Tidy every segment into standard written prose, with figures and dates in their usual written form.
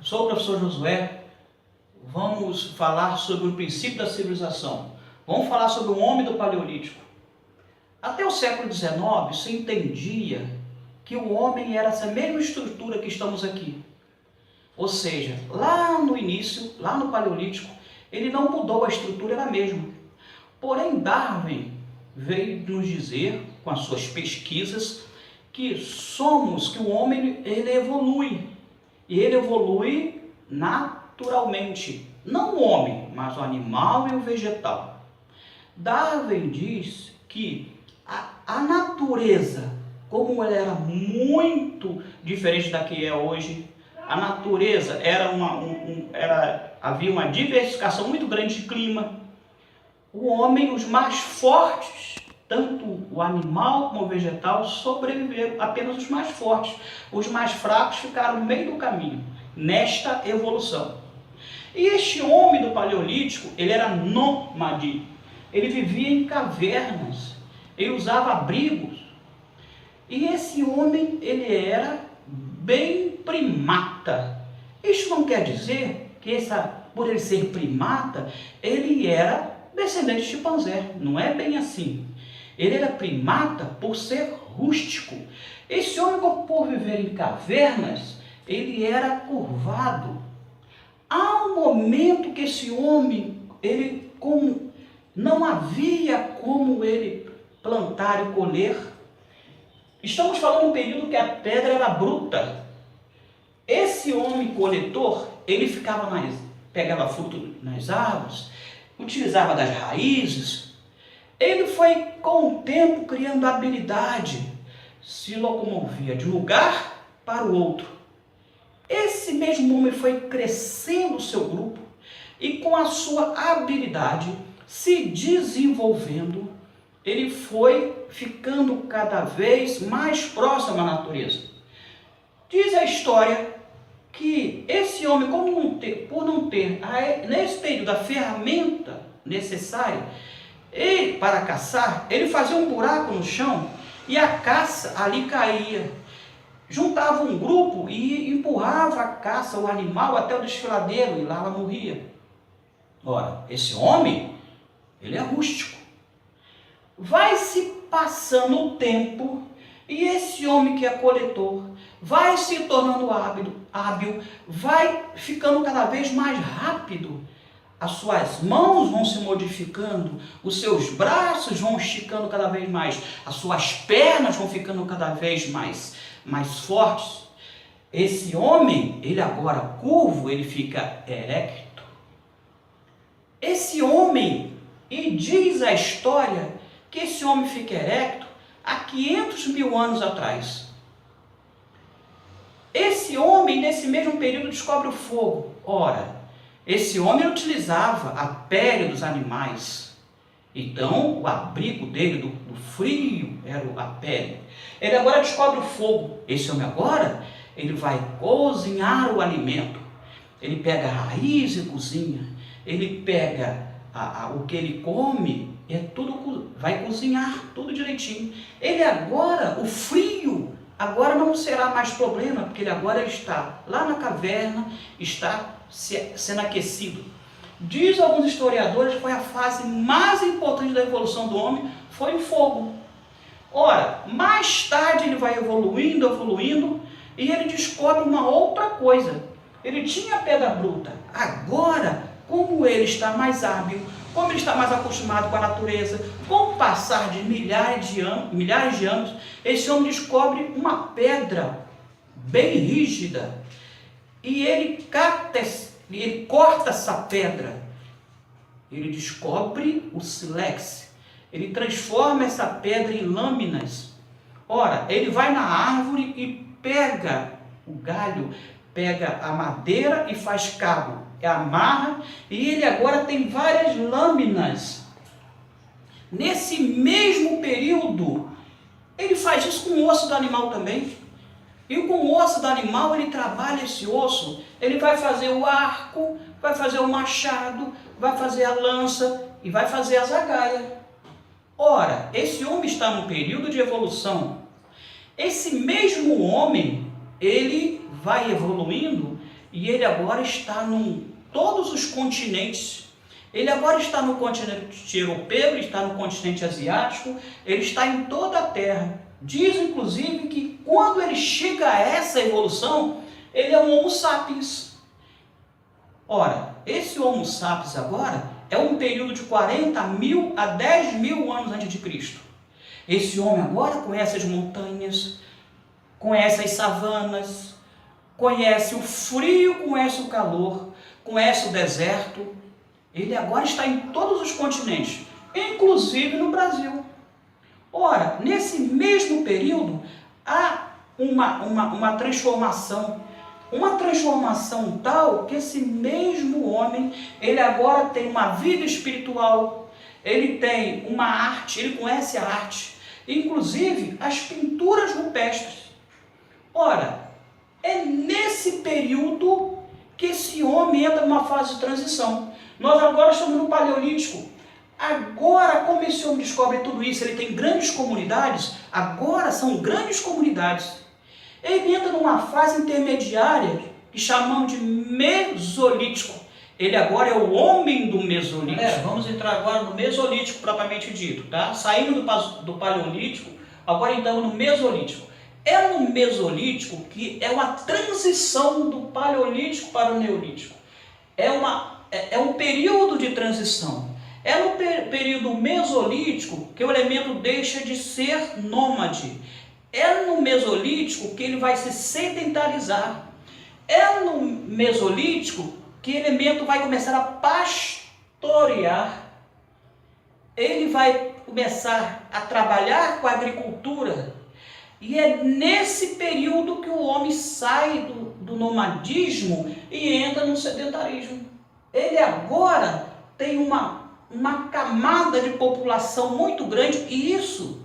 Sou o professor Josué. Vamos falar sobre o princípio da civilização. Vamos falar sobre o homem do Paleolítico. Até o século XIX se entendia que o homem era essa mesma estrutura que estamos aqui. Ou seja, lá no início, lá no Paleolítico, ele não mudou, a estrutura era a mesma. Porém, Darwin veio nos dizer, com as suas pesquisas, que o homem ele evolui. E ele evolui naturalmente. Não o homem, mas o animal e o vegetal. Darwin diz que a natureza, como ela era muito diferente da que é hoje, a natureza havia uma diversificação muito grande de clima. O homem, os mais fortes, tanto o animal como o vegetal, sobreviveram, apenas os mais fortes. Os mais fracos ficaram no meio do caminho, nesta evolução. E este homem do Paleolítico, ele era nômade. Ele vivia em cavernas, ele usava abrigos. E esse homem, ele era bem primata. Isso não quer dizer que por ele ser primata, ele era descendente de chimpanzé. Não é bem assim. Ele era primata por ser rústico. Esse homem, por viver em cavernas, ele era curvado. Há um momento que esse homem, não havia como ele plantar e colher. Estamos falando de um período que a pedra era bruta. Esse homem coletor, ele pegava fruto nas árvores, utilizava das raízes. Ele foi, com o tempo, criando habilidade, se locomovia de um lugar para o outro. Esse mesmo homem foi crescendo o seu grupo e, com a sua habilidade, se desenvolvendo, ele foi ficando cada vez mais próximo à natureza. Diz a história que esse homem, por não ter nesse período a ferramenta necessária para caçar, ele fazia um buraco no chão e a caça ali caía. Juntava um grupo e empurrava a caça, o animal, até o desfiladeiro, e lá ela morria. Ora, esse homem, ele é rústico. Vai se passando o tempo e esse homem que é coletor vai se tornando hábil, vai ficando cada vez mais rápido. As suas mãos vão se modificando, os seus braços vão esticando cada vez mais, as suas pernas vão ficando cada vez mais fortes. Esse homem, ele agora curvo, ele fica erecto. Esse homem, e diz a história que esse homem fica erecto há 500 mil anos atrás. Esse homem, nesse mesmo período, descobre o fogo. Ora, esse homem utilizava a pele dos animais. Então, o abrigo dele do frio era a pele. Ele agora descobre o fogo. Esse homem agora, ele vai cozinhar o alimento. Ele pega a raiz e cozinha. Ele pega o que ele come, vai cozinhar tudo direitinho. Ele agora, o frio, agora não será mais problema, porque ele agora está lá na caverna, está sendo aquecido. Diz alguns historiadores que foi a fase mais importante da evolução do homem, foi o fogo. Ora, mais tarde ele vai evoluindo, e ele descobre uma outra coisa. Ele tinha pedra bruta. Agora, como ele está mais hábil, como ele está mais acostumado com a natureza, com o passar de milhares de anos, esse homem descobre uma pedra bem rígida. E ele corta essa pedra. Ele descobre o sílex. Ele transforma essa pedra em lâminas. Ora, ele vai na árvore e pega o galho, pega a madeira e faz cabo. Amarra, e ele agora tem várias lâminas. Nesse mesmo período, ele faz isso com o osso do animal também. E com o osso do animal, ele trabalha esse osso. Ele vai fazer o arco, vai fazer o machado, vai fazer a lança e vai fazer a zagaia. Ora, esse homem está num período de evolução. Esse mesmo homem, ele vai evoluindo e ele agora está em todos os continentes. Ele agora está no continente europeu, ele está no continente asiático, ele está em toda a Terra. Diz, inclusive, que quando ele chega a essa evolução, ele é um Homo sapiens. Ora, esse Homo sapiens agora é um período de 40.000 a 10.000 anos antes de Cristo. Esse homem agora conhece as montanhas, conhece as savanas, conhece o frio, conhece o calor, conhece o deserto. Ele agora está em todos os continentes, inclusive no Brasil. Ora, nesse mesmo período, há uma transformação tal que esse mesmo homem, ele agora tem uma vida espiritual, ele tem uma arte, ele conhece a arte, inclusive as pinturas rupestres. Ora, é nesse período que esse homem entra numa fase de transição. Nós agora estamos no Paleolítico. Agora, como esse homem descobre tudo isso, ele tem grandes comunidades, agora são grandes comunidades. Ele entra numa fase intermediária que chamamos de Mesolítico. Ele agora é o homem do Mesolítico. Vamos entrar agora no Mesolítico propriamente dito, tá? Saindo do Paleolítico, agora entramos no Mesolítico. É no Mesolítico que é uma transição do Paleolítico para o Neolítico. É um período de transição. É no período Mesolítico que o elemento deixa de ser nômade. É no Mesolítico que ele vai se sedentarizar. É no Mesolítico que o elemento vai começar a pastorear. Ele vai começar a trabalhar com a agricultura. E é nesse período que o homem sai do nomadismo e entra no sedentarismo. Ele agora tem uma camada de população muito grande, e isso,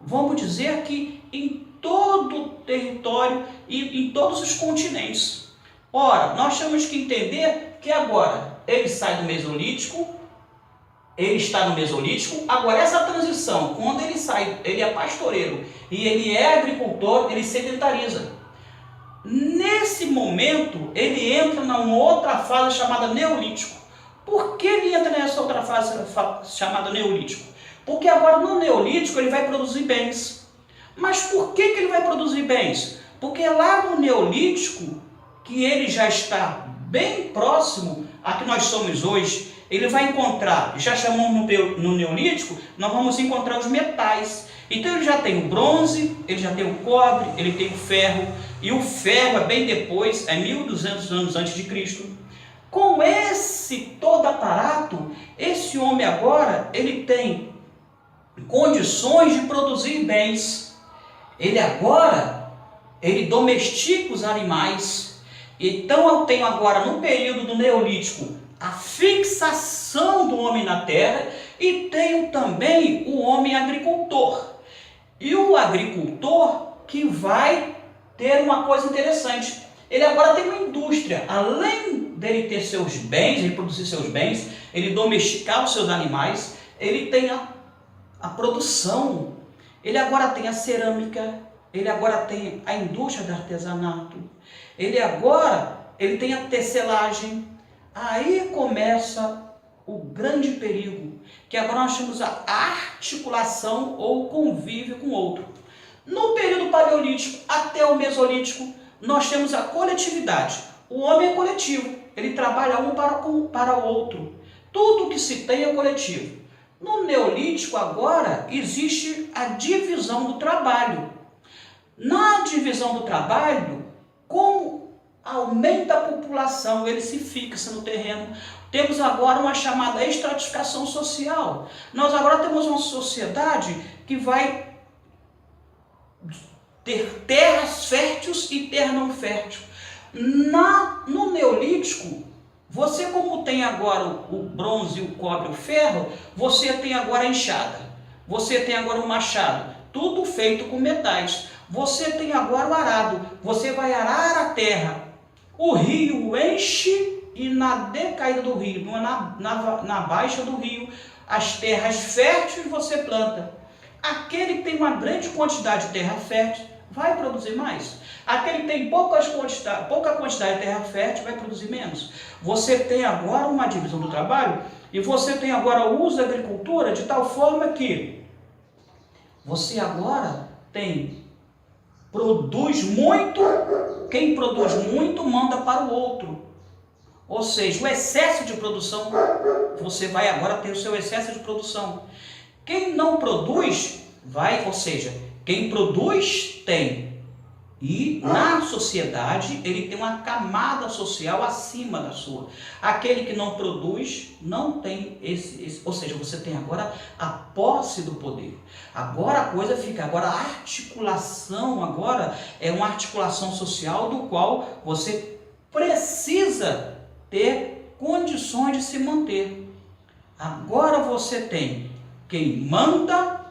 vamos dizer que em todo o território e em todos os continentes. Ora, nós temos que entender que agora ele sai do Mesolítico, ele está no Mesolítico, agora essa transição, quando ele sai, ele é pastoreiro e ele é agricultor, ele sedentariza. Nesse momento, ele entra numa outra fase chamada Neolítico. Por que ele entra nessa outra fase chamada Neolítico? Porque agora no Neolítico ele vai produzir bens. Mas por que ele vai produzir bens? Porque lá no Neolítico, que ele já está bem próximo a que nós somos hoje, ele vai encontrar, já chamamos no Neolítico, nós vamos encontrar os metais. Então ele já tem o bronze, ele já tem o cobre, ele tem o ferro, e o ferro é bem depois, é 1200 anos antes de Cristo. Com esse todo aparato, esse homem agora, ele tem condições de produzir bens. Ele domestica os animais. Então eu tenho agora, no período do Neolítico, a fixação do homem na terra, e tenho também o homem agricultor. E o agricultor que vai ter uma coisa interessante. Ele agora tem uma indústria. Além dele ter seus bens, ele produzir seus bens, ele domesticar os seus animais, ele tem a produção. Ele agora tem a cerâmica, ele agora tem a indústria do artesanato, ele tem a tecelagem. Aí começa o grande perigo, que agora nós temos a articulação ou convívio com o outro. No período paleolítico até o mesolítico, nós temos a coletividade. O homem é coletivo, ele trabalha um para o outro. Tudo que se tem é coletivo. No neolítico agora existe a divisão do trabalho. Na divisão do trabalho, como aumenta a população, ele se fixa no terreno. Temos agora uma chamada estratificação social. Nós agora temos uma sociedade que vai ter terras férteis e terra não fértil. No neolítico, você como tem agora o bronze, o cobre, o ferro, você tem agora a enxada, você tem agora o machado, tudo feito com metais. Você tem agora o arado, você vai arar a terra. O rio enche e na decaída do rio, na baixa do rio, as terras férteis você planta. Aquele que tem uma grande quantidade de terra fértil vai produzir mais. Aquele que tem pouca quantidade de terra fértil vai produzir menos. Você tem agora uma divisão do trabalho e você tem agora o uso da agricultura de tal forma que você agora produz muito, quem produz muito manda para o outro. Ou seja, o excesso de produção, você vai agora ter o seu excesso de produção. Quem não produz, ou seja, quem produz tem. E na sociedade, ele tem uma camada social acima da sua. Aquele que não produz, não tem ou seja, você tem agora a posse do poder. Agora a coisa fica, agora a articulação, agora é uma articulação social do qual você precisa ter condições de se manter. Agora você tem quem manda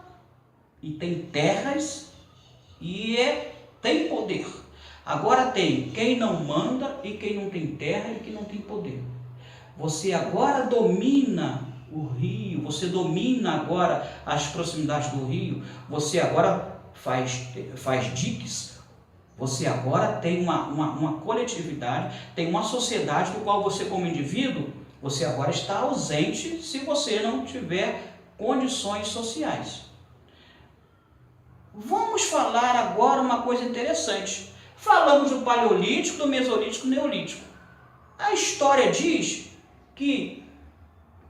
e tem terras e tem poder. Agora tem quem não manda e quem não tem terra e quem não tem poder. Você agora domina o rio, você domina agora as proximidades do rio, você agora faz diques. Você agora tem uma coletividade, tem uma sociedade do qual você, como indivíduo, você agora está ausente se você não tiver condições sociais. Vamos falar agora uma coisa interessante. Falamos do Paleolítico, do Mesolítico, do Neolítico. A história diz que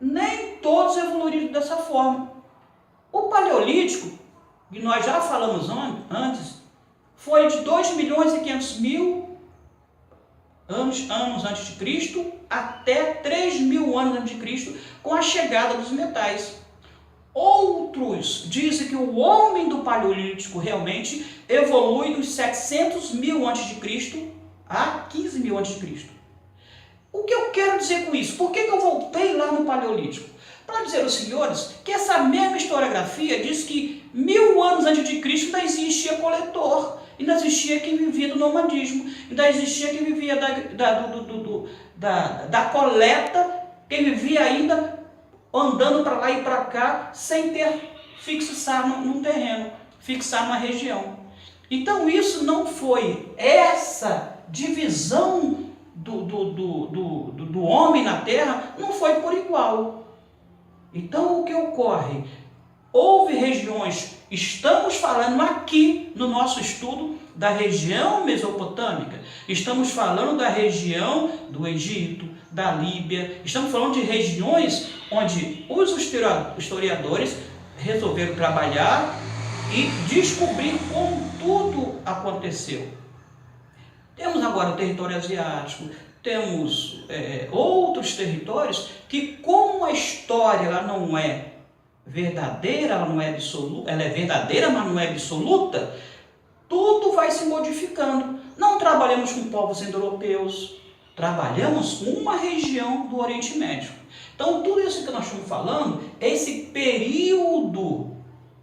nem todos evoluíram dessa forma. O Paleolítico, que nós já falamos antes, foi de 2.500.000 anos antes de Cristo até 3.000 anos antes de Cristo, com a chegada dos metais. Outros dizem que o homem do Paleolítico realmente evolui dos 700.000 a.C. a 15.000 a.C. O que eu quero dizer com isso? Por que eu voltei lá no Paleolítico? Para dizer aos senhores que essa mesma historiografia diz que 1.000 anos antes de Cristo ainda existia coletor, ainda existia quem vivia do nomadismo, ainda existia quem vivia da coleta, quem vivia ainda andando para lá e para cá, sem ter fixar num terreno, fixar numa região. Então isso não foi, essa divisão do homem na terra não foi por igual. Então o que ocorre? Houve regiões, estamos falando aqui no nosso estudo da região mesopotâmica, estamos falando da região do Egito, da Líbia, estamos falando de regiões onde os historiadores resolveram trabalhar e descobrir como tudo aconteceu. Temos agora o território asiático, temos outros territórios que, como a história ela não é verdadeira, ela não é absoluta, ela é verdadeira, mas não é absoluta, tudo vai se modificando. Não trabalhamos com povos indo-europeus, trabalhamos com uma região do Oriente Médio. Então, tudo isso que nós estamos falando, esse período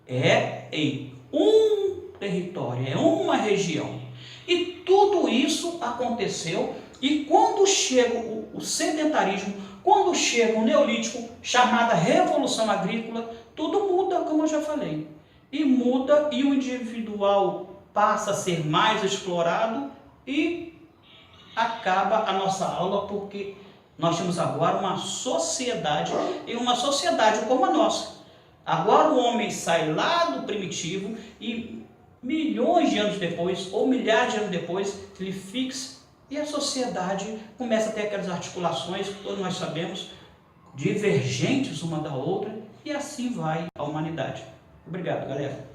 é em um território, é uma região. E tudo isso aconteceu, e quando chega o sedentarismo, quando chega o Neolítico, chamada Revolução Agrícola, tudo muda, como eu já falei. E muda, e o individual passa a ser mais explorado, e acaba a nossa aula, porque nós temos agora uma sociedade, e uma sociedade como a nossa. Agora o homem sai lá do primitivo e milhões de anos depois, ou milhares de anos depois, ele fixa e a sociedade começa a ter aquelas articulações que todos nós sabemos, divergentes uma da outra, e assim vai a humanidade. Obrigado, galera.